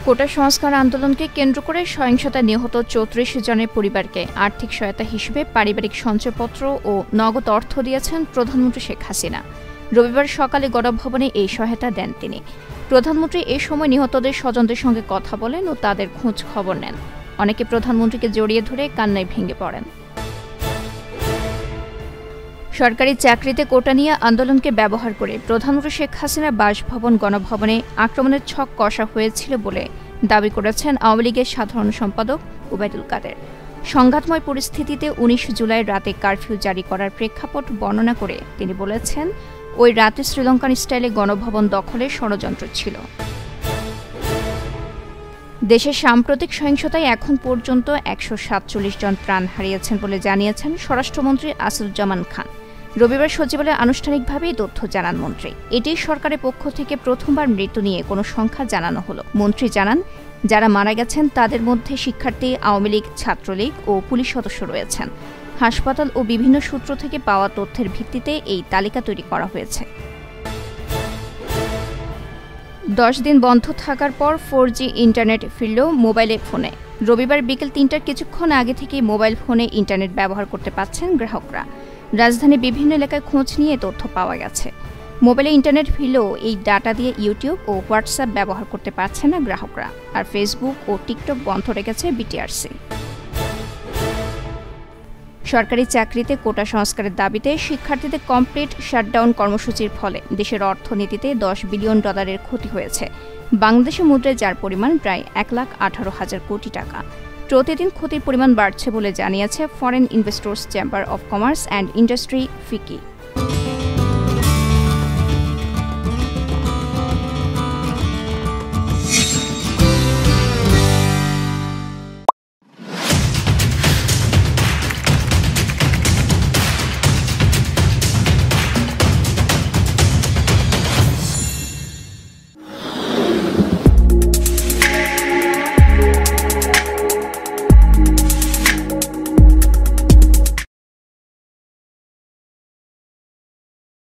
কোটা সংস্কার আন্দোলনকে কেন্দ্র করে সহিংসতায় নিহত ৩৪ জনের পরিবারকে আর্থিক সহায়তা হিসেবে পারিবারিক সঞ্চয়পত্র ও নগদ অর্থ দিয়েছেন প্রধানমন্ত্রী শেখ হাসিনা। রবিবার সকালে গণভবনে এই সহায়তা দেন তিনি। প্রধানমন্ত্রী এ সময় নিহতদের স্বজনদের সঙ্গে কথা বলেন ও তাদের খোঁজ খবর নেন। অনেকে প্রধানমন্ত্রীকে জড়িয়ে ধরে কান্নায় ভেঙে পড়েন। সরকারি চাকরিতে কোটা নিয়ে আন্দোলনকে ব্যবহার করে প্রধানমন্ত্রী শেখ হাসিনার বাসভবন গণভবনে আক্রমণের ছক কষা হয়েছিল বলে দাবি করেছেন আওয়ামী লীগের সাধারণ সম্পাদক ওবায়দুল কাদের। সংঘাতময় পরিস্থিতিতে ১৯ জুলাই রাতে কারফিউ জারি করার প্রেক্ষাপট বর্ণনা করে তিনি বলেছেন, ওই রাতে শ্রীলঙ্কান স্টাইলে গণভবন দখলের ষড়যন্ত্র ছিল। দেশের সাম্প্রতিক সহিংসতায় এখন পর্যন্ত ১৪৭ জন প্রাণ হারিয়েছেন বলে জানিয়েছেন স্বরাষ্ট্রমন্ত্রী আসাদুজ্জামান খান। রবিবার সচিবালয়ে আনুষ্ঠানিকভাবে তথ্য জানান মন্ত্রী। এটি সরকারের পক্ষ থেকে প্রথমবার মৃত্যু নিয়ে কোনো সংখ্যা জানানো হলো। মন্ত্রী জানান, যারা মারা গেছেন তাদের মধ্যে শিক্ষার্থী, আওয়ামী লীগ, ছাত্রলীগ ও পুলিশ সদস্য রয়েছেন। হাসপাতাল ও বিভিন্ন সূত্র থেকে পাওয়া তথ্যের ভিত্তিতে এই তালিকা তৈরি করা হয়েছে। ১০ দিন বন্ধ থাকার পর 4G ইন্টারনেট ফিরল মোবাইলে ফোনে। রবিবার বিকেল ৩টার কিছুক্ষণ আগে থেকেই মোবাইল ফোনে ইন্টারনেট ব্যবহার করতে পারছেন গ্রাহকরা। রাজধানীর বিভিন্ন এলাকায় খোঁজ নিয়ে তথ্য পাওয়া গেছে। মোবাইলে ইন্টারনেট ফিরলেও এই ডাটা দিয়ে ইউটিউব ও হোয়াটসঅ্যাপ ব্যবহার করতে পারছেন না গ্রাহকরা। আর ফেসবুক ও টিকটক বন্ধ রেখেছে বিটিআরসি। সরকারি চাকরিতে কোটা সংস্কারের দাবিতে শিক্ষার্থীদের কমপ্লিট শাটডাউন কর্মসূচির ফলে দেশের অর্থনীতিতে $10 বিলিয়ন ক্ষতি হয়েছে। বাংলাদেশি মুদ্রায় যার পরিমাণ প্রায় ১,১৮,০০০ কোটি টাকা। প্রতিদিন ক্ষতির পরিমাণ বাড়ছে বলে জানিয়েছে foreign investors chamber of commerce and industry ফিকি।